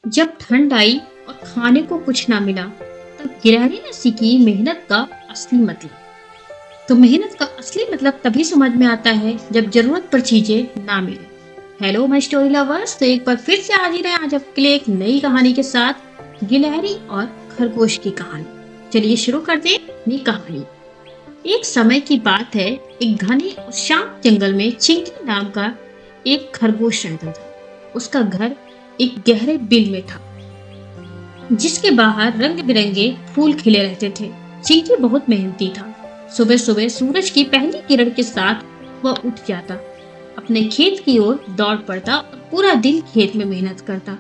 जब ठंड आई और खाने को कुछ ना मिला, तब गिलहरी ने सीखी मेहनत का असली मतलब। तो मेहनत का असली मतलब तभी समझ में आता है जब जरूरत पर चीजें ना मिले। हेलो माय स्टोरी लवर्स, तो एक बार फिर से हाजिर है आज आपके लिए एक नई कहानी के साथ, गिलहरी और खरगोश की कहानी। चलिए शुरू करते हैं अपनी कहानी। एक समय की बात है, एक घने और शांत जंगल में चिंकी नाम का एक खरगोश रहता था। उसका घर एक गहरे बिल में था, जिसके बाहर रंग बिरंगे फूल खिले रहते थे। चिंकी बहुत मेहनती था। सुबह सुबह सूरज की पहली किरण के साथ वह उठ जाता, अपने खेत की ओर दौड़ पड़ता और पूरा दिन खेत में मेहनत करता।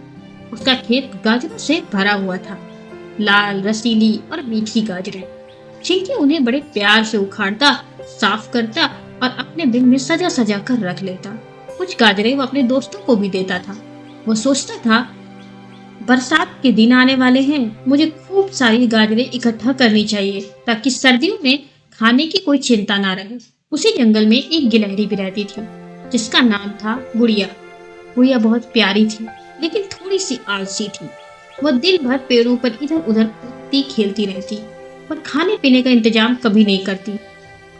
उसका खेत गाजरों से भरा हुआ था, लाल, रसीली और मीठी गाजरें। चिंकी उन्हें बड़े प्यार से उखाड़ता, साफ करता और अपने बिन में सजा सजा कर रख लेता। कुछ गाजरें वो अपने दोस्तों को भी देता था। वो सोचता था, बरसात के दिन आने वाले हैं, मुझे खूब सारी गाजरें इकट्ठा करनी चाहिए ताकि सर्दियों में खाने की कोई चिंता ना रहे। उसी जंगल में एक गिलहरी भी रहती थी, जिसका नाम था गुड़िया। गुड़िया बहुत प्यारी थी, लेकिन थोड़ी सी आलसी थी। वह दिन भर पेड़ों पर इधर उधर कूदती खेलती रहती, पर खाने पीने का इंतजाम कभी नहीं करती।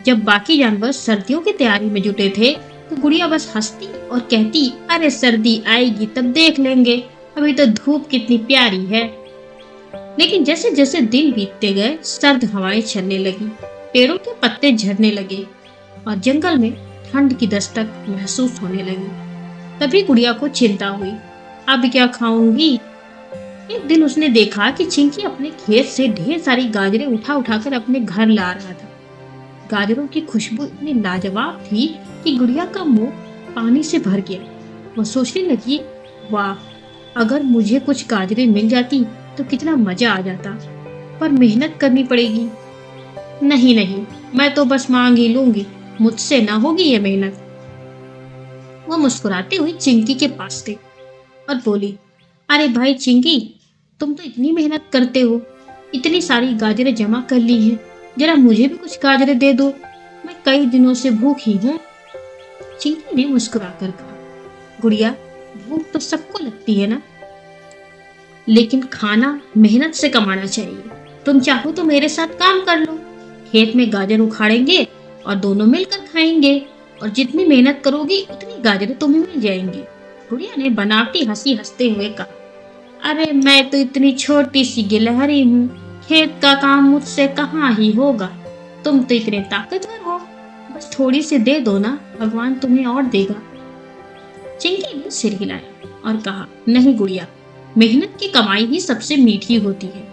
जब बाकी जानवर सर्दियों की तैयारी में जुटे थे, तो गुड़िया बस हंसती और कहती, अरे सर्दी आएगी तब देख लेंगे, अभी तो धूप कितनी प्यारी है। लेकिन जैसे जैसे दिन बीतते गए, सर्द हवाएं चलने लगी, पेड़ों के पत्ते झड़ने लगे और जंगल में ठंड की दस्तक महसूस होने लगी। तभी गुड़िया को चिंता हुई, अब क्या खाऊंगी। एक दिन उसने देखा कि चिंकी अपने खेत से ढेर सारी गाजरें उठा उठाकर अपने घर ला रहा था। गाजरों की खुशबू इतनी लाजवाब थी कि गुड़िया का मुंह पानी से भर गया। वह सोचने लगी, वाह, अगर मुझे कुछ गाजरें मिल जाती तो कितना मजा आ जाता, पर मेहनत करनी पड़ेगी। नहीं नहीं, मैं तो बस मांग ही लूंगी, मुझसे ना होगी ये मेहनत। वो मुस्कुराते हुए चिंकी के पास गई और बोली, अरे भाई चिंकी, तुम तो इतनी मेहनत करते हो, इतनी सारी गाजरें जमा कर ली हैं, जरा मुझे भी कुछ गाजरें दे दो, मैं कई दिनों से भूखी हूँ। चिंकी ने मुस्कुराकर कहा, गुड़िया, भूख तो सबको लगती है ना, लेकिन खाना मेहनत से कमाना चाहिए। तुम चाहो तो मेरे साथ काम कर लो, खेत में गाजर उखाड़ेंगे और दोनों मिलकर खाएंगे, और जितनी मेहनत करोगी उतनी गाजरें तुम्हें मिल जाएंगी। गुड़िया ने बनावटी हंसी हंसते हुए कहा, अरे मैं तो इतनी छोटी सी गिलहरी हूँ, खेत का काम मुझसे कहाँ ही होगा। तुम तो इतने ताकतवर हो, बस थोड़ी सी दे दो ना, भगवान तुम्हें और देगा। चिंकी ने सिर हिलाया और कहा, नहीं गुड़िया, मेहनत की कमाई ही सबसे मीठी होती है।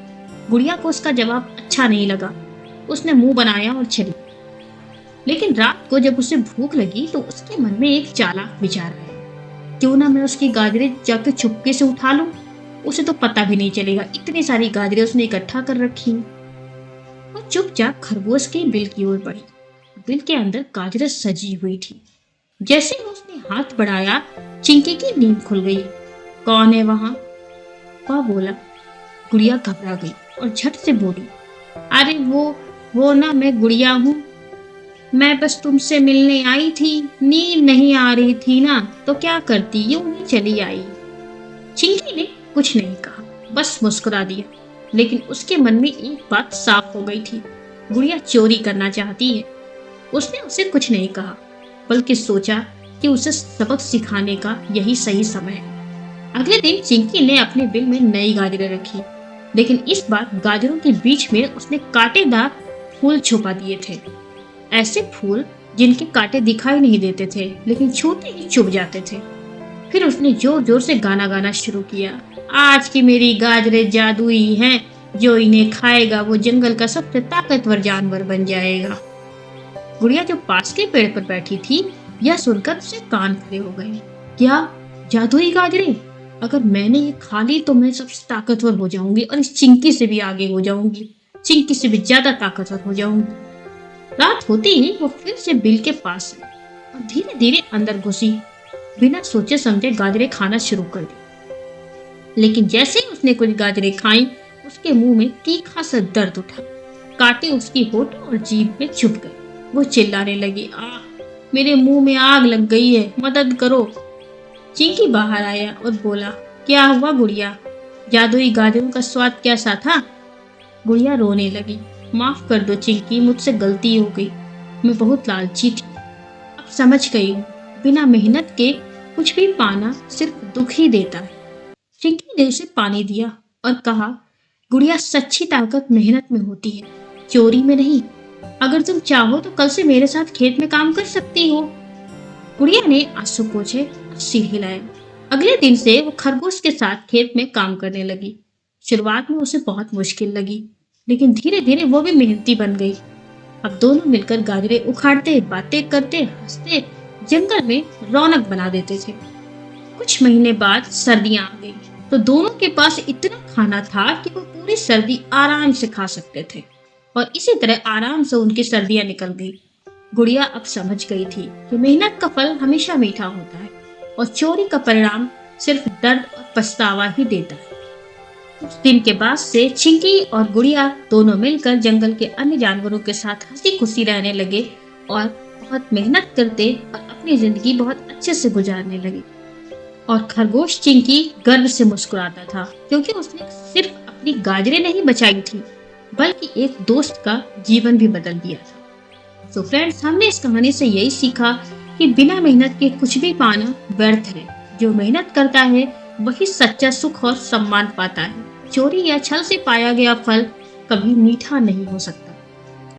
गुड़िया को उसका जवाब अच्छा नहीं लगा। उसने मुंह बनाया और चली। लेकिन रात को जब उसे भूख लगी तो उसके मन में एक चालाक विचार आया, क्यों ना मैं उसकी गाजरें जाकर चुपके से उठा लूं, उसे तो पता भी नहीं चलेगा इतनी सारी गाजरें उसने इकट्ठा कर रखी हैं। और चुपचाप खरगोश के बिल की ओर बढ़ी। बिल के अंदर गाजरें सजी हुई थी। जैसे ही उसने हाथ बढ़ाया, चिंकी की नींद खुल गई। कौन है वहां? वह बोला। गुड़िया घबरा गई और झट से बोली, अरे वो ना मैं गुड़िया हूँ। मैं बस तुमसे मिलने आई थी, नींद नहीं आ रही थी ना, तो क्या करती, यूं ही चली आई। चिंकी ने कुछ नहीं कहा, बस मुस्कुरा दिया। लेकिन उसके मन में एक बात साफ हो गई थी, गुड़िया चोरी करना चाहती है। उसने उसे कुछ नहीं कहा, बल्कि सोचा कि उसे सबक सिखाने का यही सही समय है। अगले दिन चिंकी ने अपने बिल में नई गाजरें रखी, लेकिन इस बार गाजरों के बीच में उसने कांटेदार फूल छुपा दिए थे। ऐसे फूल जिनके कांटे दिखाई नहीं देते थे, लेकिन छूते ही चुभ जाते थे। फिर उसने जोर जोर से गाना गाना शुरू किया, आज की मेरी गाजरें जादुई हैं, जो इन्हें खाएगा वो जंगल का सबसे ताकतवर जानवर बन जाएगा। गुड़िया जो पास के पेड़ पर बैठी थी, यह सुनकर उसे कान खड़े हो गए। क्या जादुई गाजरें? अगर मैंने ये खा ली तो मैं सबसे ताकतवर हो जाऊंगी और इस चिंकी से भी आगे हो जाऊंगी, चिंकी से भी ज्यादा ताकतवर हो जाऊंगी। रात होते ही वो फिर से बिल के पास आई और धीरे धीरे अंदर घुसी। बिना सोचे समझे गाजरें खाना शुरू कर दी। लेकिन जैसे ही उसने कुछ गाजरें खाई, उसके मुंह में तीखा सा दर्द उठा। कांटे उसकी होठ और जीभ में चुभ गए। वो चिल्लाने लगी, आह, मेरे मुंह में आग लग गई है, मदद करो। चिंकी बाहर आया और बोला, क्या हुआ गुड़िया, जादुई गाजरों का स्वाद कैसा था? गुड़िया रोने लगी। माफ कर दो चिंकी, मुझसे गलती हो गई। मैं बहुत लालची थी। अब समझ गई हूँ, बिना मेहनत के कुछ भी पाना सिर्फ दुख ही देता है। चिंकी ने उसे पानी दिया और कहा, गुड़िया सच्ची ताकत मेहनत में होती है, चोरी में नहीं। अगर तुम चाहो तो कल से मेरे साथ खेत में काम कर सकती हो। गुड़िया ने आंसू पोंछे और सिर हिलाया। अगले दिन से वो खरगोश के साथ खेत में काम करने लगी। शुरुआत में उसे बहुत मुश्किल लगी, लेकिन धीरे धीरे वो भी मेहनती बन गई। अब दोनों मिलकर गाजरे उखाड़ते, बातें करते, हंसते, जंगल में रौनक बना देते थे। कुछ महीने बाद सर्दियां आ गई, तो दोनों के पास इतना खाना था कि वो पूरी सर्दी आराम से खा सकते थे। और इसी तरह आराम से उनकी सर्दियां निकल गई। गुड़िया अब समझ गई थी कि मेहनत का फल हमेशा मीठा होता है और चोरी का परिणाम सिर्फ दर्द और पछतावा ही देता है। कुछ दिन के बाद से चिंकी और गुड़िया दोनों मिलकर जंगल के अन्य जानवरों के साथ हंसी खुशी रहने लगे और बहुत मेहनत करते और अपनी जिंदगी बहुत अच्छे से गुजारने लगे। और खरगोश चिंकी गर्व से मुस्कुराता था, क्योंकि उसने सिर्फ अपनी गाजरें नहीं बचाई थी, बल्कि एक दोस्त का जीवन भी बदल दिया था। तो फ्रेंड्स, हमने इस कहानी से यही सीखा कि बिना मेहनत के कुछ भी पाना व्यर्थ है। जो मेहनत करता है वही सच्चा सुख और सम्मान पाता है। चोरी या छल से पाया गया फल कभी मीठा नहीं हो सकता।